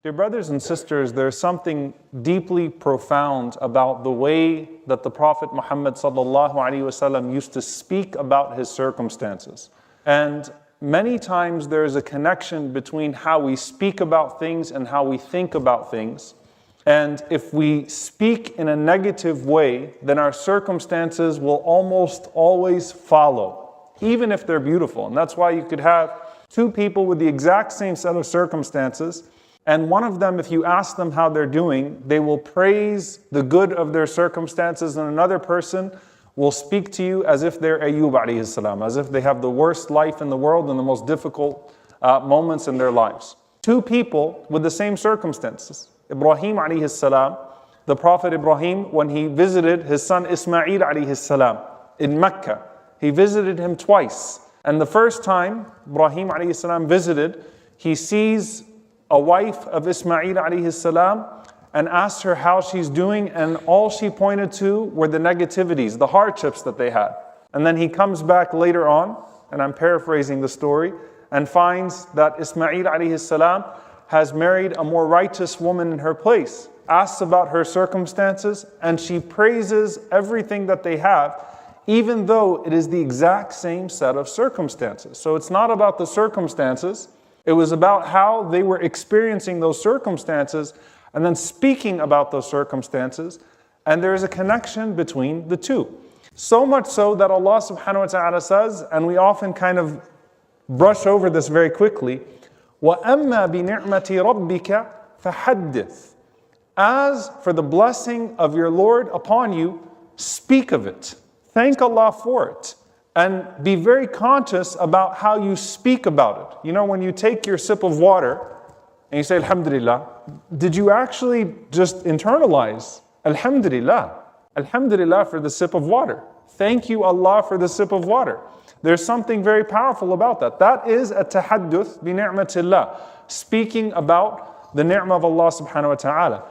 Dear brothers and sisters, there's something deeply profound about the way that the Prophet Muhammad ﷺ used to speak about his circumstances. And many times there is a connection between how we speak about things and how we think about things. And if we speak in a negative way, then our circumstances will almost always follow, even if they're beautiful. And that's why you could have two people with the exact same set of circumstances, and one of them, if you ask them how they're doing, they will praise the good of their circumstances, and another person will speak to you as if they're Ayyub alayhi salam, as if they have the worst life in the world and the most difficult moments in their lives. Two people with the same circumstances. Ibrahim alayhi salam, the Prophet Ibrahim, when he visited his son Ismail alayhi salam in Mecca, he visited him twice. And the first time Ibrahim alayhi salam visited, he sees a wife of Ismail alayhi salam and asked her how she's doing, and all she pointed to were the negativities, the hardships that they had. And then he comes back later on, and I'm paraphrasing the story, and finds that Ismail alayhi salam has married a more righteous woman in her place, asks about her circumstances, and she praises everything that they have, even though it is the exact same set of circumstances. So it's not about the circumstances, it was about how they were experiencing those circumstances and then speaking about those circumstances, and there is a connection between the two. So much so that Allah subhanahu wa ta'ala says, and we often kind of brush over this very quickly, وَأَمَّا بِنِعْمَةِ رَبِّكَ فَحَدِّثْ. As for the blessing of your Lord upon you, speak of it. Thank Allah for it. And be very conscious about how you speak about it. You know, when you take your sip of water and you say, Alhamdulillah, did you actually just internalize, Alhamdulillah, Alhamdulillah for the sip of water. Thank you, Allah, for the sip of water. There's something very powerful about that. That is a tahadduth bi ni'matillah, speaking about the ni'mah of Allah subhanahu wa ta'ala.